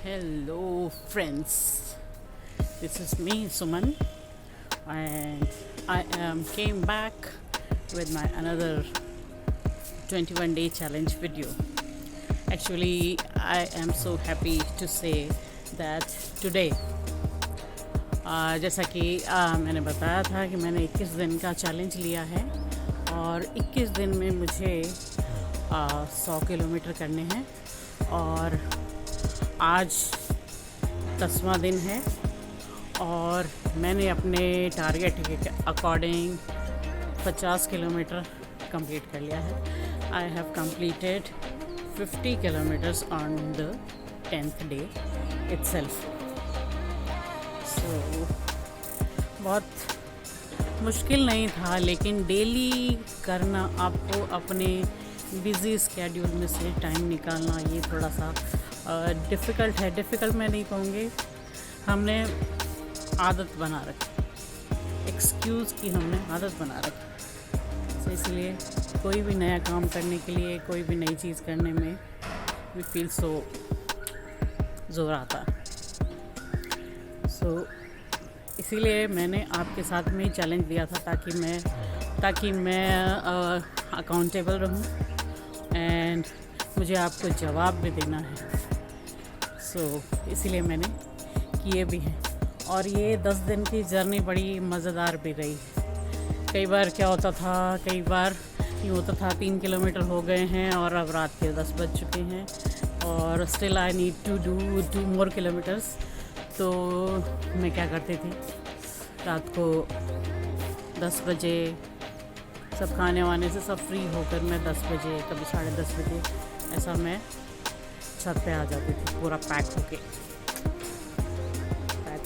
Hello, friends. This is me, Suman, and I came back with my another 21-day challenge video. Actually, I am so happy to say that today, जैसा कि मैंने बताया था कि मैंने 21 दिन का चैलेंज लिया है और 21 दिन में मुझे 100 किलोमीटर करने हैं और आज 10वां दिन है और मैंने अपने टारगेट के अकॉर्डिंग 50 किलोमीटर कंप्लीट कर लिया है। I have completed 50 kilometres on the 10th day itself. So बहुत मुश्किल नहीं था, लेकिन डेली करना, आपको अपने बिज़ी स्केड्यूल में से टाइम निकालना, ये थोड़ा सा डिफ़िकल्ट है। डिफ़िकल्ट मैं नहीं कहूँगी, हमने आदत बना रखी, एक्सक्यूज़ की हमने आदत बना रखी। तो इसलिए कोई भी नया काम करने के लिए, कोई भी नई चीज़ करने में वी फील सो ज़ोर आता। सो इसीलिए मैंने आपके साथ में चैलेंज दिया था ताकि मैं अकाउंटेबल रहूं एंड मुझे आपको जवाब भी देना है। इसीलिए मैंने किए भी हैं और ये 10 दिन की जर्नी बड़ी मज़ेदार भी रही। कई बार क्या होता था, कई बार यूँ होता था 3 किलोमीटर हो गए हैं और अब रात के 10 बज चुके हैं और still I need to do 2 more kilometres. तो मैं क्या करती थी, रात को 10 बजे सब खाने वाने से सब फ्री होकर मैं 10 बजे, कभी 10:30 बजे ऐसा मैं छत पे आ जाती थी, पूरा पैक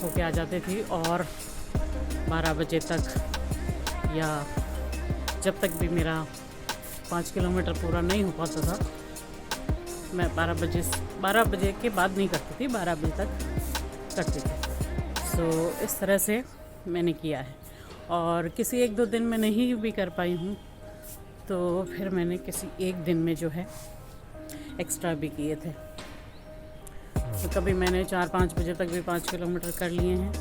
होके आ जाती थी और 12 बजे तक या जब तक भी मेरा 5 किलोमीटर पूरा नहीं हो पाता था, मैं 12 बजे के बाद नहीं करती थी, 12 बजे तक करती थी। इस तरह से मैंने किया है और किसी 1-2 दिन में नहीं भी कर पाई हूँ, तो फिर मैंने किसी एक दिन में जो है एक्स्ट्रा भी किए थे। तो कभी मैंने 4-5 बजे तक भी 5 किलोमीटर कर लिए हैं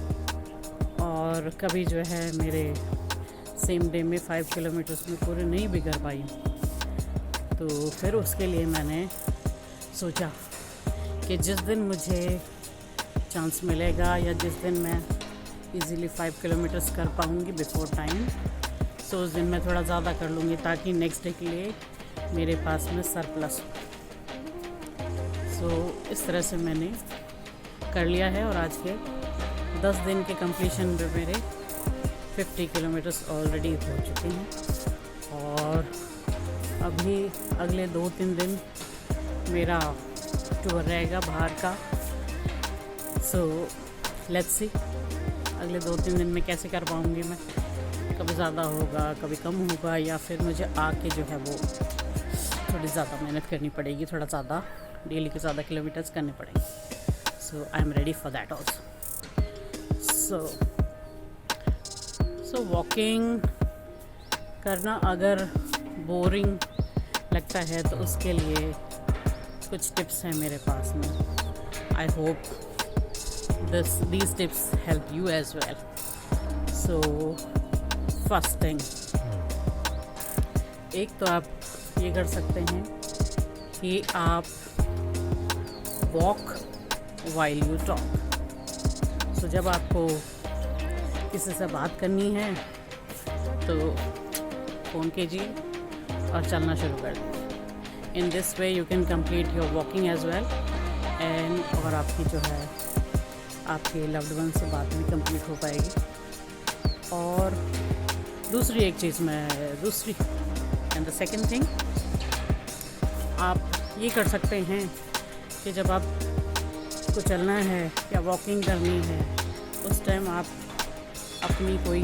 और कभी जो है मेरे सेम डे में 5 किलोमीटर्स में पूरे नहीं भी कर पाई। तो फिर उसके लिए मैंने सोचा कि जिस दिन मुझे चांस मिलेगा या जिस दिन मैं इजीली 5 किलोमीटर्स कर पाऊँगी बिफोर टाइम, तो उस दिन मैं थोड़ा ज़्यादा कर लूँगी ताकि नेक्स्ट डे के लिए मेरे पास में सरप्लस हो। इस तरह से मैंने कर लिया है और आज के 10 दिन के कंप्लीशन में मेरे 50 किलोमीटर्स ऑलरेडी हो चुके हैं और अभी अगले 2-3 दिन मेरा टूर रहेगा बाहर का। लेट्स सी अगले 2-3 दिन में कैसे कर पाऊँगी मैं। कभी ज़्यादा होगा, कभी कम होगा, या फिर मुझे आके जो है वो थोड़ी ज़्यादा मेहनत करनी पड़ेगी, थोड़ा ज़्यादा डेली के ज़्यादा किलोमीटर्स करने पड़ेंगे। I am ready for that also. Walking करना अगर बोरिंग लगता है तो उसके लिए कुछ टिप्स हैं मेरे पास में। I hope these tips help you as well. First thing, एक तो आप ये कर सकते हैं कि आप वॉक वाइल यू टॉक। जब आपको किसी से बात करनी है तो फ़ोन कीजिए और चलना शुरू कर दीजिए। In this way you can complete your walking as well and और आपकी जो है आपके लव्ड वन से बात भी कंप्लीट हो पाएगी। और दूसरी एंड द सेकंड थिंग, आप ये कर सकते हैं कि जब आपको चलना है या वॉकिंग करनी है, उस टाइम आप अपनी कोई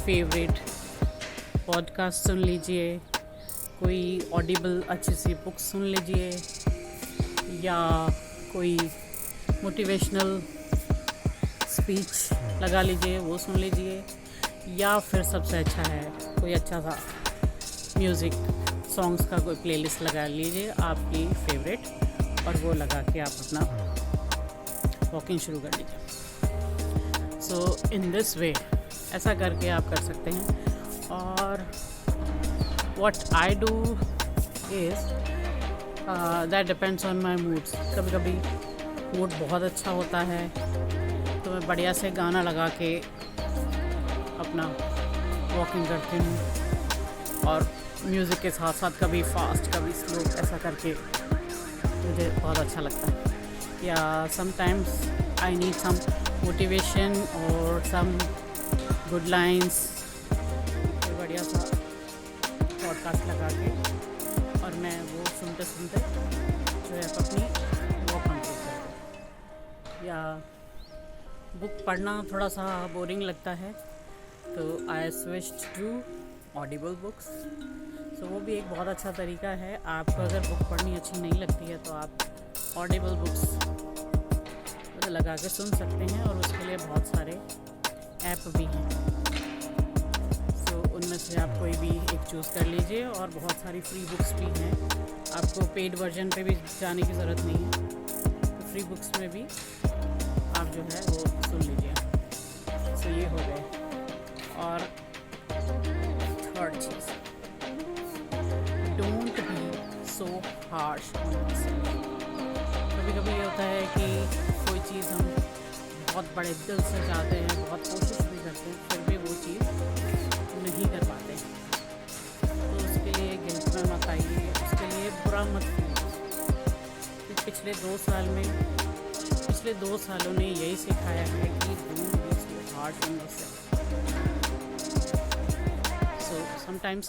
फेवरेट पॉडकास्ट सुन लीजिए, कोई ऑडिबल अच्छी सी बुक सुन लीजिए या कोई मोटिवेशनल स्पीच लगा लीजिए, वो सुन लीजिए, या फिर सबसे अच्छा है कोई अच्छा सा म्यूज़िक सॉन्ग्स का कोई प्लेलिस्ट लगा लीजिए आपकी फेवरेट और वो लगा के आप अपना वॉकिंग शुरू कर लीजिए। सो इन दिस वे ऐसा करके आप कर सकते हैं। और what I do is that depends on my moods. कभी कभी मूड बहुत अच्छा होता है तो मैं बढ़िया से गाना लगा के अपना वॉकिंग करती हूँ, और म्यूज़िक के साथ साथ कभी फास्ट कभी स्लो ऐसा करके मुझे बहुत अच्छा लगता है। या sometimes I need some motivation और सम गुड लाइंस, बढ़िया सा पॉडकास्ट लगा के और मैं वो सुनते सुनते जो है अपनी वॉक कंप्लीट करती हूँ। या बुक पढ़ना थोड़ा सा बोरिंग लगता है तो I switched to audible books. So वो भी एक बहुत अच्छा तरीका है। आपको अगर बुक पढ़नी अच्छी नहीं लगती है तो आप ऑडिबल बुक्स लगा के सुन सकते हैं, और उसके लिए बहुत सारे ऐप भी हैं। सो उनमें से आप कोई भी एक चूज़ कर लीजिए, और बहुत सारी फ्री बुक्स भी हैं। आपको पेड वर्जन पे भी जाने की ज़रूरत नहीं है, तो फ्री बुक्स में भी आप जो है वो सुन लीजिए। सो ये हो गए। और third cheese, don't be so harsh on yourself. कभी कभी ये होता है कि कोई चीज़ हम बहुत बड़े दिल से चाहते हैं, बहुत कोशिश भी करते हैं, फिर भी वो चीज़ नहीं कर पाते। तो उसके लिए गिल्ट में मत आइए, उसके लिए बुरा मत कीजिए। पिछले 2 सालों ने यही सिखाया है कि don't be so harsh on yourself. So sometimes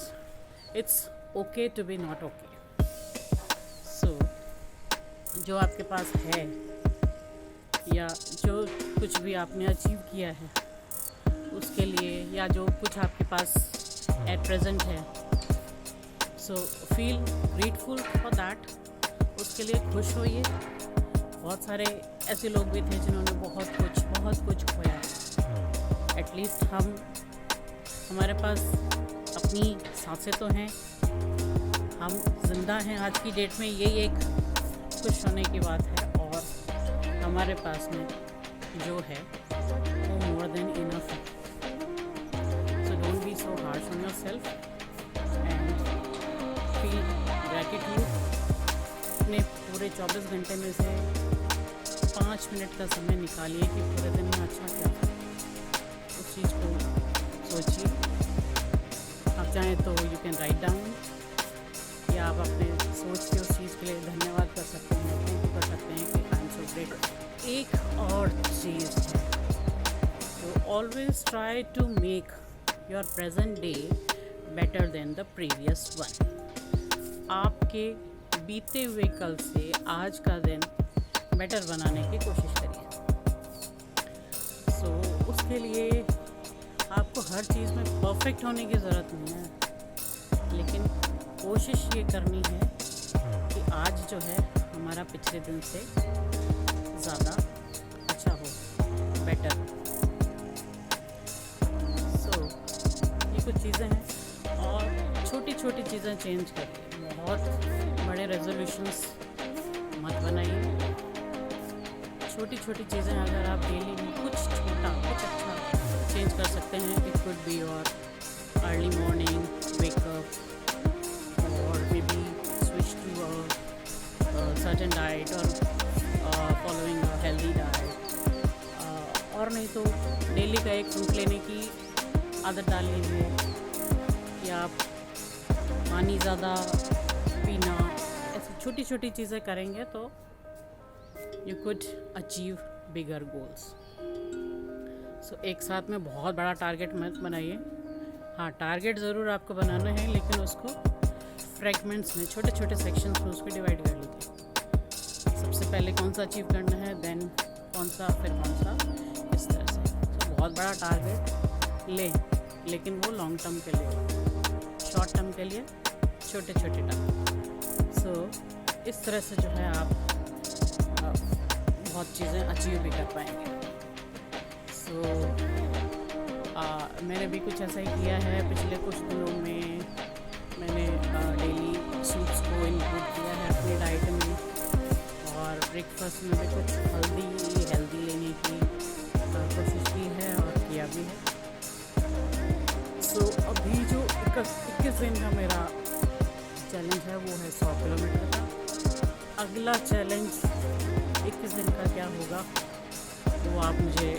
it's okay to be not okay. So जो आपके पास है या जो कुछ भी आपने अचीव किया है उसके लिए, या जो कुछ आपके पास एट प्रेजेंट है, so feel grateful for that. उसके लिए खुश होइए। बहुत सारे ऐसे लोग भी थे जिन्होंने बहुत कुछ खोया है। एटलीस्ट हमारे पास अपनी सांसें तो हैं, हम जिंदा हैं आज की डेट में, यही एक खुश होने की बात है। और हमारे पास में जो है वो मोर देन इनफ है। So don't be so harsh on yourself and feel gratitude. अपने पूरे 24 घंटे में से 5 मिनट का समय निकालिए कि पूरे दिन में अच्छा क्या था, उस चीज़ को सोचिए। आप चाहें तो यू कैन राइट डाउन, या आप अपने सोच के उस चीज़ के लिए धन्यवाद कर सकते हैं, थैंक यू कर सकते हैं कि आई एम सो ग्रेट। एक और चीज़ है, तो always try to make your present day better than the previous one. आपके बीते हुए कल से आज का दिन बेटर बनाने की कोशिश करिए। सो उसके लिए आपको हर चीज़ में परफेक्ट होने की ज़रूरत नहीं है, लेकिन कोशिश ये करनी है कि आज जो है हमारा पिछले दिन से ज़्यादा अच्छा हो, बेटर। सो ये कुछ चीज़ें हैं, और छोटी छोटी चीज़ें चेंज करिए। बहुत बड़े रेजोल्यूशंस मत बनाइए। छोटी छोटी चीज़ें अगर आप डेली में कुछ छोटा कुछ अच्छा चेंज कर सकते हैं, it could be your early morning wake up, और may be switch to a certain diet, और फॉलोइंग अ हेल्दी डाइट, और नहीं तो डेली का एक फ्रूट लेने की आदत डाल लीजिए, या आप पानी ज़्यादा पीना। ऐसी छोटी छोटी चीज़ें करेंगे तो you could achieve bigger goals. So एक साथ में बहुत बड़ा टारगेट मत बनाइए। हाँ, टारगेट ज़रूर आपको बनाना है, लेकिन उसको फ्रैगमेंट्स में, छोटे छोटे सेक्शंस में उसको डिवाइड कर लीजिए। सबसे पहले कौन सा अचीव करना है, देन कौन सा, फिर कौन सा, इस तरह से। तो बहुत बड़ा टारगेट लें, लेकिन वो लॉन्ग टर्म के लिए, शॉर्ट टर्म के लिए छोटे छोटे टारगेट। सो इस तरह से जो है आप बहुत चीज़ें अचीव भी कर पाएंगे। सो मैंने भी कुछ ऐसा ही किया है। पिछले कुछ दिनों में मैंने डेली सूप्स को इंक्लूड किया है अपनी डाइट में, ब्रेकफास्ट में भी कुछ हेल्दी लेने की कोशिश की है और किया भी है। सो अभी जो 21 दिन का मेरा चैलेंज है वो है 100 किलोमीटर का। अगला चैलेंज 21 दिन का क्या होगा वो आप मुझे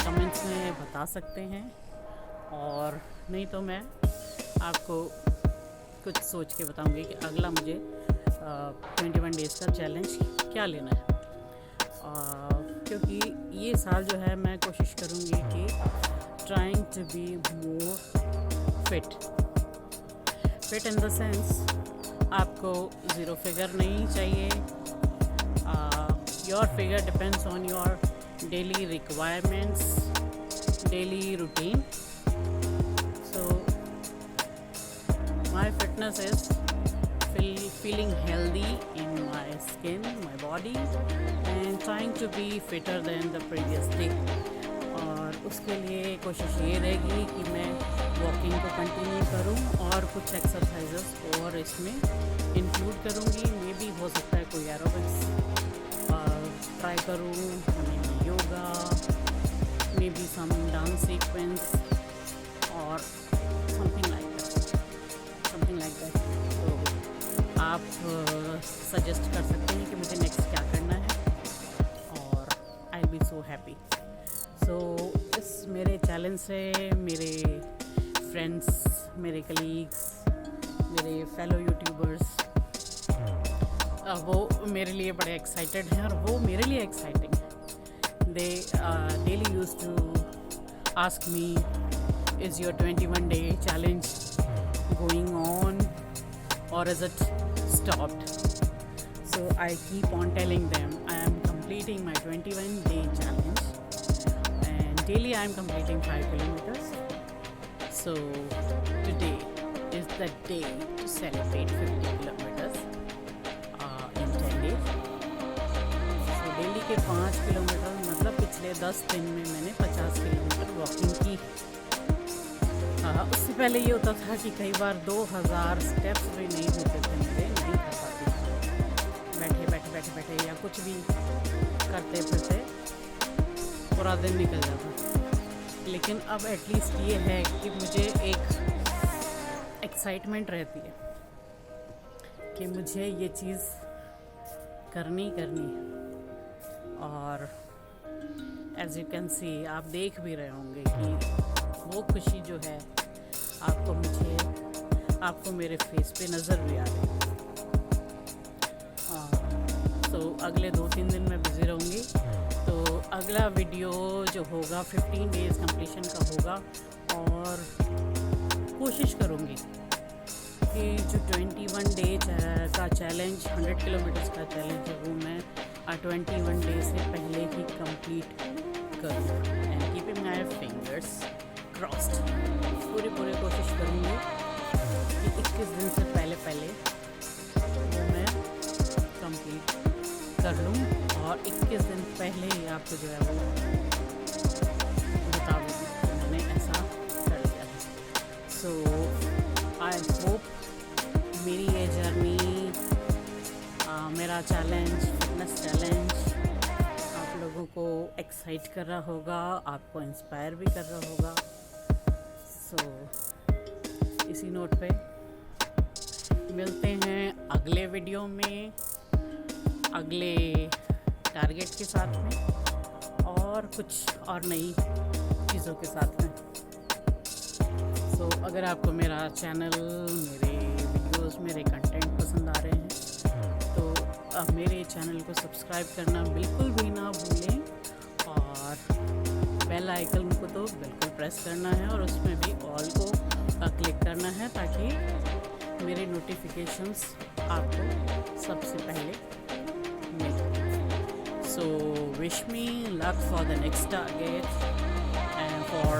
कमेंट्स में बता सकते हैं, और नहीं तो मैं आपको कुछ सोच के बताऊंगी कि अगला मुझे 21 डेज़ का चैलेंज क्या लेना है। क्योंकि ये साल जो है मैं कोशिश करूँगी कि trying to be more fit in the sense आपको ज़ीरो फिगर नहीं चाहिए। Your figure depends on your daily requirements, daily routine. So my fitness is feeling healthy in my skin, my body, and trying to be fitter than the previous day। और उसके लिए कोशिश ये रहेगी कि मैं वॉकिंग को कंटिन्यू करूं और कुछ एक्सरसाइजेस और इसमें इंक्लूड करूंगी। मे भी हो सकता है कोई एरोबिक्स ट्राई करूं, maybe yoga, maybe some dance sequence और समथिंग लाइक दैट। तो आप सजेस्ट कर सकते हैं कि मुझे नेक्स्ट क्या करना है, और आई बी सो हैप्पी। सो इस मेरे चैलेंज से मेरे फ्रेंड्स, मेरे कलीग्स, मेरे फेलो यूट्यूबर्स वो मेरे लिए बड़े एक्साइटेड हैं, और वो मेरे लिए एक्साइटिंग है। They daily used to ask me, is your 21 day challenge going on or is it stopped? So I keep on telling them I am completing my 21 day challenge, and daily I am completing 5 kilometers. So today is the day to celebrate 50 kilometers in 10 days. So daily के 5 kilometre मतलब पिछले 10 दिन में मैंने 50 kilometre walking की। उससे पहले ये होता था कि कई बार 2000 स्टेप्स भी नहीं होते थे, मेरे नहीं कर पाती, बैठे या कुछ भी करते फिरते पूरा दिन निकल जाता। लेकिन अब एटलीस्ट ये है कि मुझे एक एक्साइटमेंट रहती है कि मुझे ये चीज़ करनी है। और एज यू कैन सी, आप देख भी रहे होंगे कि वो खुशी जो है आपको मेरे फेस पे नज़र भी आ रही है। तो अगले 2-3 दिन मैं बिज़ी रहूँगी। तो अगला वीडियो जो होगा 15 डेज़ कंप्लीशन का होगा, और कोशिश करूँगी कि जो 21 डे का चैलेंज, 100 किलोमीटर्स का चैलेंज है, वो मैं 21 डे से पहले ही कंप्लीट करूँ। And keeping my fingers crossed, पूरी कोशिश करूँगी कि 21 दिन से पहले वो मैं कंप्लीट कर लूँ, और 21 दिन पहले ही आपको जो है वो बता दूँ कि मैंने ऐसा कर लिया है। सो आई होप मेरी ये जर्नी, मेरा चैलेंज, फिटनेस चैलेंज आप लोगों को एक्साइट कर रहा होगा, आपको इंस्पायर भी कर रहा होगा। सो इसी नोट पे मिलते हैं अगले वीडियो में, अगले टारगेट के साथ में, और कुछ और नई चीज़ों के साथ में। सो अगर आपको मेरा चैनल, मेरे वीडियोस, मेरे कंटेंट पसंद आ रहे हैं तो आप मेरे चैनल को सब्सक्राइब करना बिल्कुल भी ना भूलें, और बेल आइकन को तो बिल्कुल प्रेस करना है, और उसमें भी ऑल को क्लिक करना है ताकि मेरे नोटिफिकेशंस आपको सबसे पहले मिले। So wish me luck for the next target and for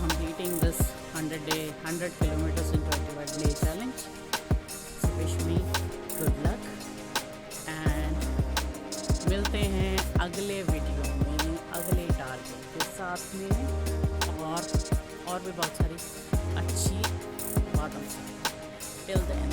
completing this 100 kilometers in 21 day challenge. So wish me good luck, and मिलते हैं अगले वीडियो में अगले टारगेट के साथ में, और भी बहुत सारी अच्छी बातों से। Till then.